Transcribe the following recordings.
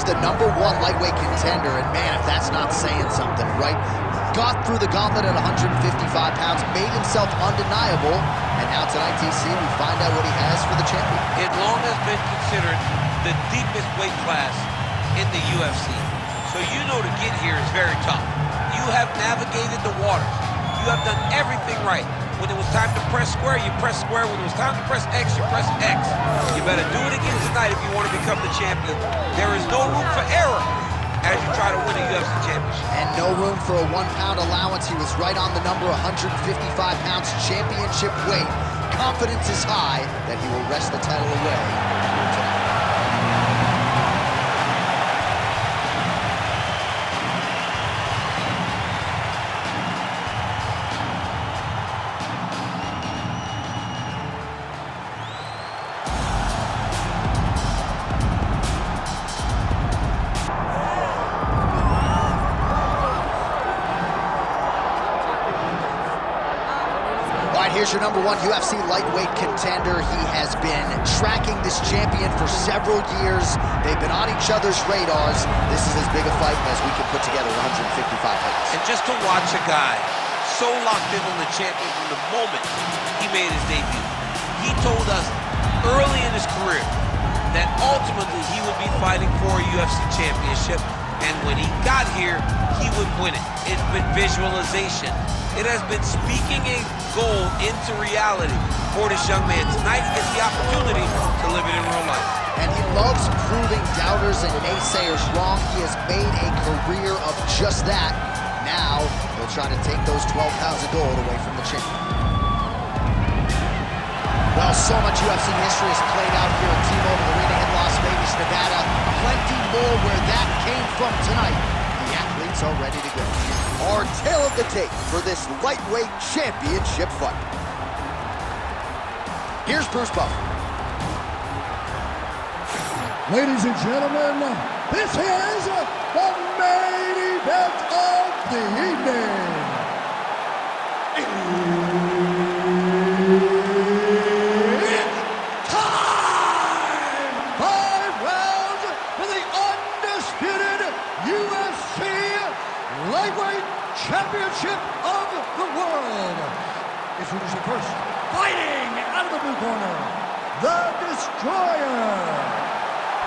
the #1 lightweight contender, and man, if that's not saying something, right? Got through the gauntlet at 155 pounds, made himself undeniable, and now tonight, TC, we find out what he has for the champion. It long has been considered the deepest weight class in the UFC. So you know to get here is very tough. You have navigated the waters. You have done everything right. When it was time to press square, you press square. When it was time to press X, you press X. You better do it again tonight if you want to become the champion. There is no room for error as you try to win a UFC championship. And no room for a 1 pound allowance. He was right on the number, 155 pounds championship weight. Confidence is high that he will wrest the title away tonight. Here's your #1 UFC lightweight contender. He has been tracking this champion for several years. They've been on each other's radars. This is as big a fight as we can put together 155 fights. And just to watch a guy so locked in on the champion from the moment he made his debut. He told us early in his career that ultimately he would be fighting for a UFC championship. And when he got here, he would win it. It's been visualization. It has been speaking a goal into reality for this young man. Tonight he gets the opportunity to live it in real life. And he loves proving doubters and naysayers wrong. He has made a career of just that. Now he'll try to take those 12 pounds of gold away from the champion. Well, so much UFC history has played out here at T-Mobile Arena in Las Vegas, Nevada. Plenty more where that came from tonight. The athletes are ready to go. Our tale of the tape for this lightweight championship fight. Here's Bruce Buffer. Ladies and gentlemen, this is the main event of the evening. It's time! 5 rounds for the undisputed UFC lightweight championship of the world. Introducing first, fighting out of the blue corner, the Destroyer.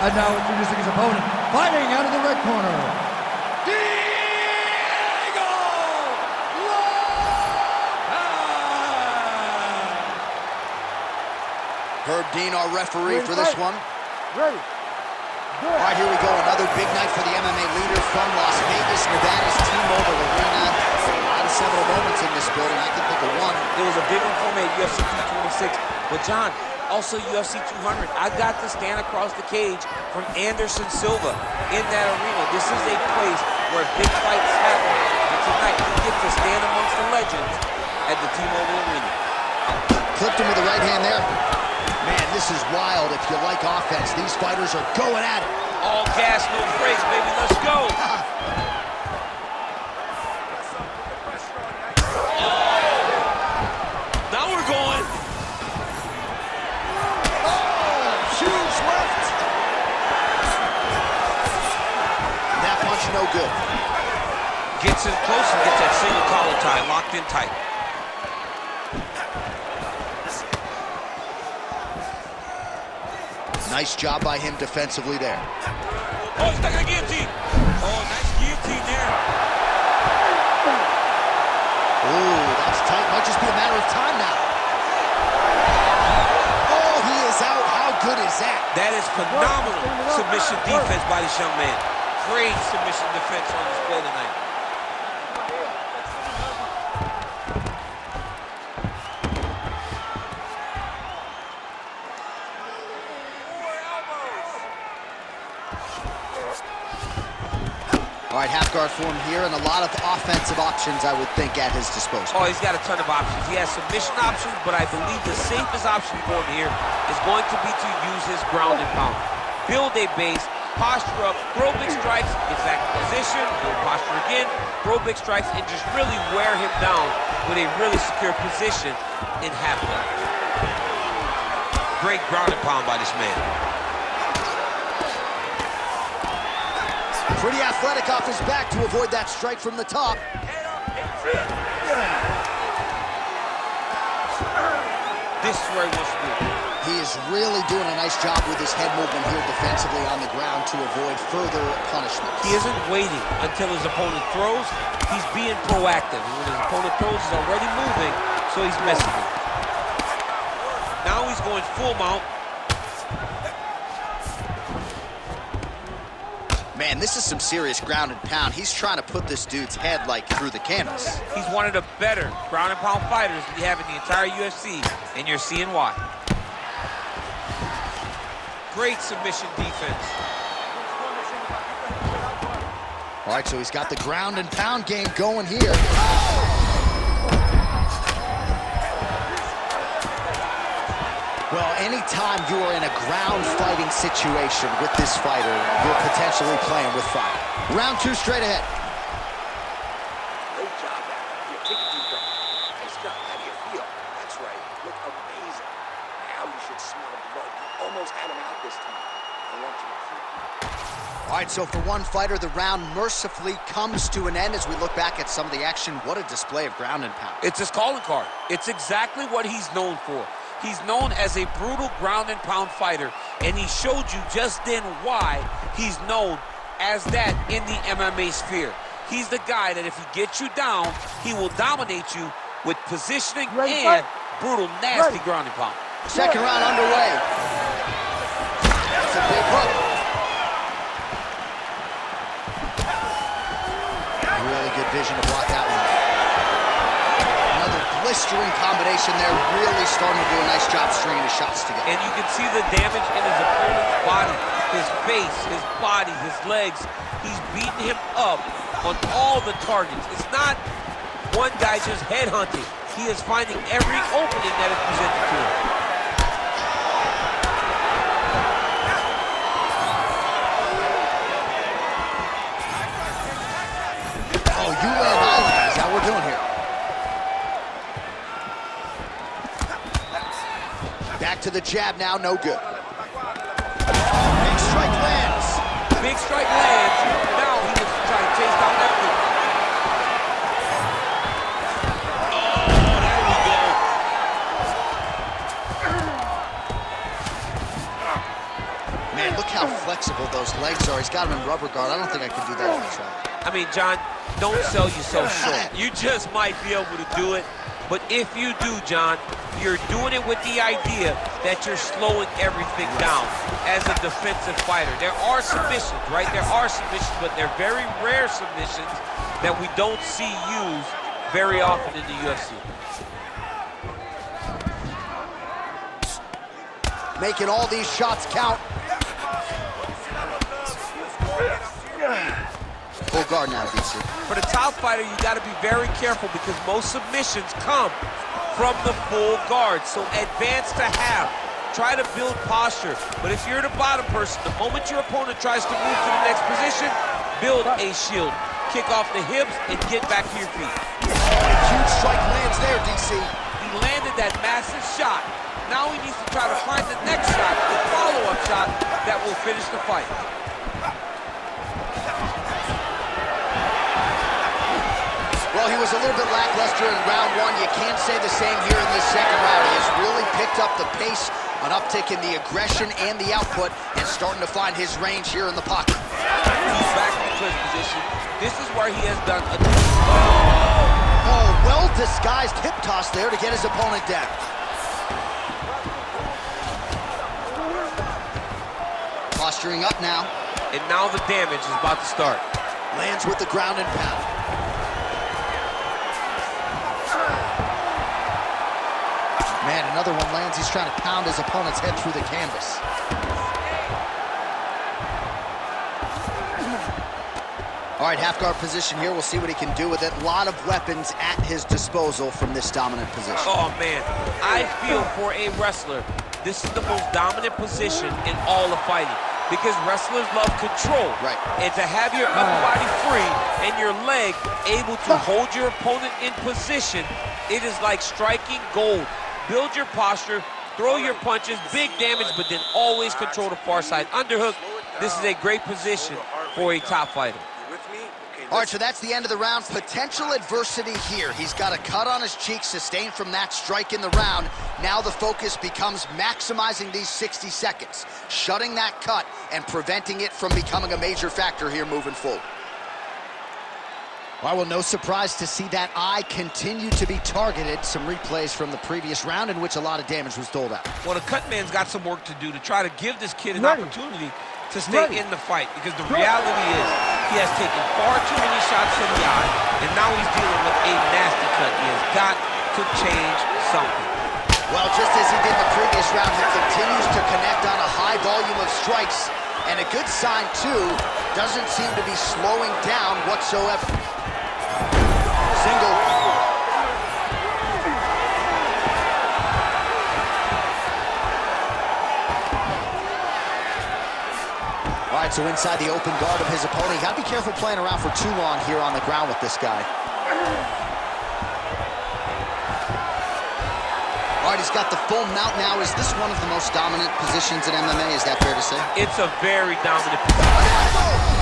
And now introducing his opponent, fighting out of the red corner, Diego Lopes. Herb Dean, our referee for this one. Ready. All right, here we go. Another big night for the MMA leader from Las Vegas, Nevada's T-Mobile Arena. A lot of seminal moments in this building. I can think of one. It was a big one for me at UFC 226. But John, also UFC 200. I got to stand across the cage from Anderson Silva in that arena. This is a place where big fights happen. And tonight we get to stand amongst the legends at the T-Mobile Arena. Clipped him with the right hand there. Man, this is wild. If you like offense, these fighters are going at it. All gas, no brakes, baby. Let's go. Now we're going. Huge left. That punch no good. Gets in close and gets that single collar tie locked in tight. Nice job by him defensively there. Oh, he's stuck in the guillotine. Oh, nice guillotine there. Ooh, that's tight. Might just be a matter of time now. Oh, he is out. How good is that? That is phenomenal submission defense by this young man. Great submission defense on display tonight. All right, half guard form here, and a lot of offensive options, I would think, at his disposal. Oh, he's got a ton of options. He has submission options, but I believe the safest option for him here is going to be to use his ground and pound. Build a base, posture up, throw big strikes, get back in position, build posture again, throw big strikes, and just really wear him down with a really secure position in half guard. Great ground and pound by this man. Pretty athletic off his back to avoid that strike from the top. This is where he wants to be. He is really doing a nice job with his head movement here defensively on the ground to avoid further punishment. He isn't waiting until his opponent throws. He's being proactive. And when his opponent throws, he's already moving, so he's missing it. Now he's going full mount. Man, this is some serious ground and pound. He's trying to put this dude's head, like, through the canvas. He's one of the better ground and pound fighters we have in the entire UFC, and you're seeing why. Great submission defense. All right, so he's got the ground and pound game going here. Well, anytime you are in a ground fighting situation with this fighter, you're potentially playing with fire. Round 2 straight ahead. Great job, man. Here, take a deep breath. Nice job. How do you feel? That's right. Look amazing. Now you should smell blood. You almost had him out this time. I want you to keep. All right, so for one fighter, the round mercifully comes to an end as we look back at some of the action. What a display of ground and pound. It's his calling card. It's exactly what he's known for. He's known as a brutal ground and pound fighter, and he showed you just then why he's known as that in the MMA sphere. He's the guy that if he gets you down, he will dominate you with positioning and brutal, nasty ground and pound. Second round underway. That's a big hook. Really good vision to block that one. Another blistering combination there, really starting to do a nice job stringing his shots together. And you can see the damage in his opponent's body, his face, his body, his legs. He's beating him up on all the targets. It's not one guy just headhunting. He is finding every opening that is presented to him. Oh, you land island. That's how we're doing here. Back to the jab now, no good. Big strike lands. Big strike lands. Now he was trying to chase down that move. Oh, there we go. Man, look how flexible those legs are. He's got him in rubber guard. I don't think I could do that on the track. I mean, John, don't sell you so short. You just might be able to do it. But if you do, John, you're doing it with the idea that you're slowing everything down as a defensive fighter. There are submissions, right? There are submissions, but they're very rare submissions that we don't see used very often in the UFC. Making all these shots count. Full guard now, DC. For the top fighter, you got to be very careful because most submissions come from the full guard. So advance to half. Try to build posture. But if you're the bottom person, the moment your opponent tries to move to the next position, build a shield. Kick off the hips and get back to your feet. Huge strike lands there, DC. He landed that massive shot. Now he needs to try to find the next shot, the follow-up shot that will finish the fight. Well, he was a little bit lackluster in round 1. You can't say the same here in this second round. He has really picked up the pace, an uptick in the aggression and the output, and starting to find his range here in the pocket. He's back in the clinch position. This is where he has done a... Oh, well-disguised hip toss there to get his opponent down. Posturing up now. And now the damage is about to start. Lands with the ground and pound. Man, another one lands. He's trying to pound his opponent's head through the canvas. All right, half guard position here. We'll see what he can do with it. A lot of weapons at his disposal from this dominant position. Oh, man. I feel for a wrestler, this is the most dominant position in all of fighting because wrestlers love control. Right. And to have your upper body free and your leg able to hold your opponent in position, it is like striking gold. Build your posture, throw your punches, big damage, but then always control the far side underhook. This is a great position for a top fighter. You with me? Okay, All right, so that's the end of the round. Potential adversity here. He's got a cut on his cheek sustained from that strike in the round. Now the focus becomes maximizing these 60 seconds, shutting that cut and preventing it from becoming a major factor here moving forward. Well, no surprise to see that eye continue to be targeted. Some replays from the previous round in which a lot of damage was doled out. Well, the cut man's got some work to do to try to give this kid an opportunity to stay in the fight, because the reality is he has taken far too many shots to the eye, and now he's dealing with a nasty cut. He has got to change something. Well, just as he did the previous round, he continues to connect on a high volume of strikes, and a good sign, too, doesn't seem to be slowing down whatsoever. Single. All right, so inside the open guard of his opponent. You gotta be careful playing around for too long here on the ground with this guy. All right, he's got the full mount now. Is this one of the most dominant positions in MMA? Is that fair to say? It's a very dominant position.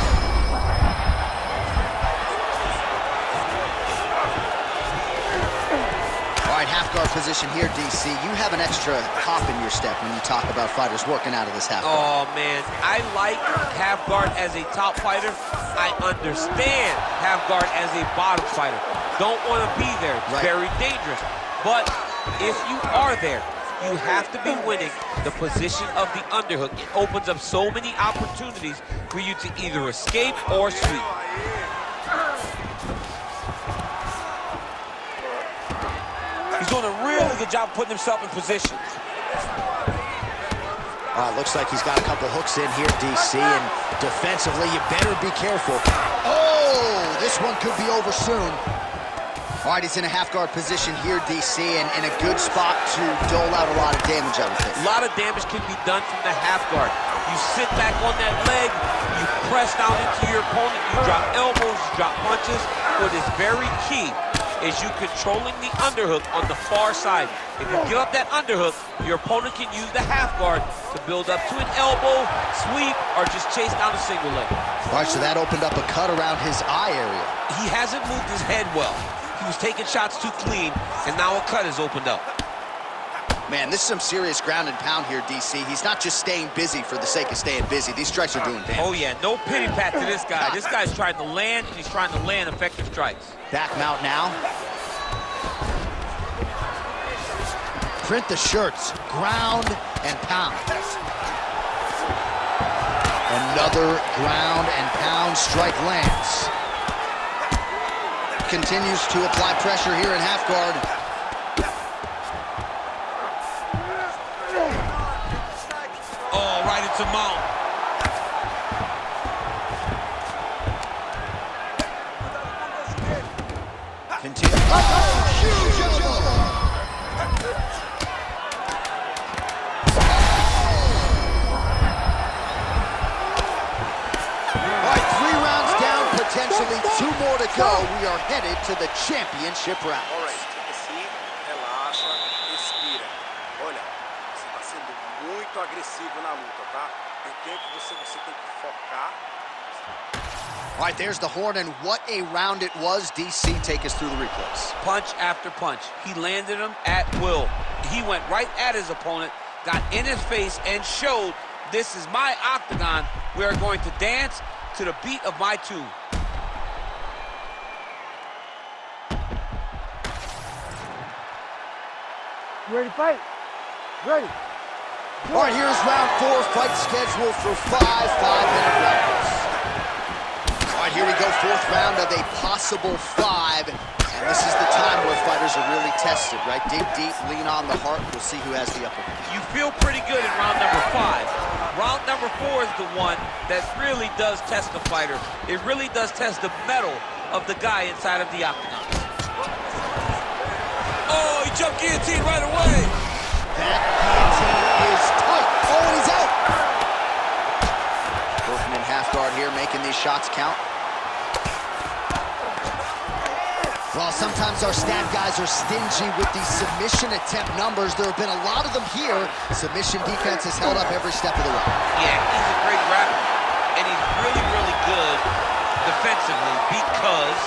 Half guard position here, DC. You have an extra hop in your step when you talk about fighters working out of this half guard. Oh, man. I like half guard as a top fighter. I understand half guard as a bottom fighter. Don't want to be there. It's very dangerous. But if you are there, you have to be winning the position of the underhook. It opens up so many opportunities for you to either escape or sweep. He's doing a really good job putting himself in position. Looks like he's got a couple hooks in here, DC, and defensively, you better be careful. Oh, this one could be over soon. All right, he's in a half-guard position here, DC, and in a good spot to dole out a lot of damage, I would think. A lot of damage can be done from the half-guard. You sit back on that leg, you press down into your opponent, you drop elbows, you drop punches. What is very key is you controlling the underhook on the far side. If you give up that underhook, your opponent can use the half guard to build up to an elbow, sweep, or just chase down a single leg. All right, so that opened up a cut around his eye area. He hasn't moved his head well. He was taking shots too clean, and now a cut has opened up. Man, this is some serious ground and pound here, DC. He's not just staying busy for the sake of staying busy. These strikes are doing damage. Oh, yeah, no pity pat to this guy. This guy's trying to land, and he's trying to land effective strikes. Back mount now. Print the shirts, ground and pound. Another ground and pound strike lands. Continues to apply pressure here in half guard. Oh, right into mount. Continue. Oh, huge elbow! All right, 3 rounds down, potentially 2 more to go. We are headed to the championship round. All right, take a seat, relaxa, respira. Olha, você está sendo muito agressivo na luta, tá? Eu tenho que você tem que focar. All right, there's the horn, and what a round it was. DC, take us through the replays. Punch after punch. He landed him at will. He went right at his opponent, got in his face, and showed, this is my octagon. We are going to dance to the beat of my tune. You ready to fight? Ready. All right, here's round 4, fight scheduled for 5 5-minute rounds. All right, here we go, 4th round of a possible 5. And this is the time where fighters are really tested, right? Dig deep, lean on the heart. We'll see who has the upper hand. You feel pretty good in round number 5. Round number 4 is the one that really does test the fighter. It really does test the mettle of the guy inside of the octagon. Oh, he jumped guillotine right away. That guillotine is tight. Oh, and he's out. Working in half guard here, making these shots count. Well, sometimes our stat guys are stingy with these submission attempt numbers. There have been a lot of them here. Submission defense has held up every step of the way. Yeah, he's a great grappler. and he's really, really good defensively because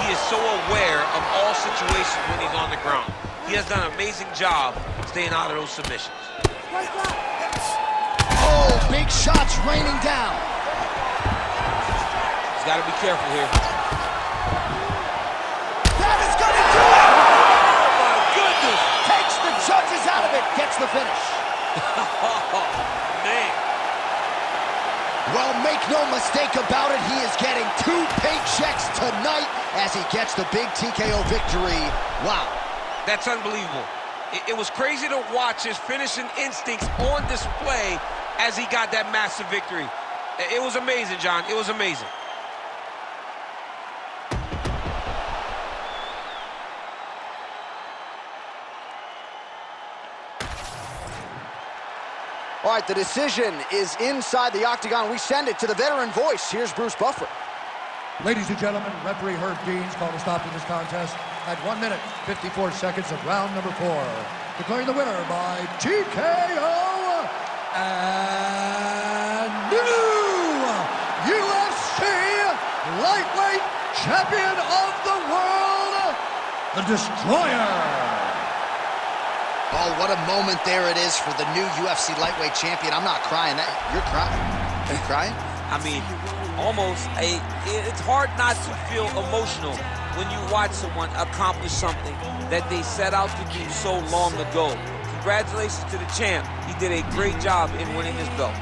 he is so aware of all situations when he's on the ground. He has done an amazing job staying out of those submissions. Oh, big shots raining down. He's got to be careful here. That is going to do it! Oh, my goodness! Takes the judges out of it, gets the finish. Oh, man. Well, make no mistake about it, he is getting 2 paychecks tonight as he gets the big TKO victory. Wow. That's unbelievable. It was crazy to watch his finishing instincts on display as he got that massive victory. It was amazing, John. It was amazing. All right, the decision is inside the octagon. We send it to the veteran voice. Here's Bruce Buffer. Ladies and gentlemen, referee Herb Dean's called a stop to this contest at 1 minute, 54 seconds of round number 4. Declaring the winner by TKO and new UFC lightweight champion of the world, the Destroyer. Oh, what a moment there it is for the new UFC lightweight champion. I'm not crying. You're crying. Are you crying? I mean, almost it's hard not to feel emotional when you watch someone accomplish something that they set out to do so long ago. Congratulations to the champ. He did a great job in winning his belt.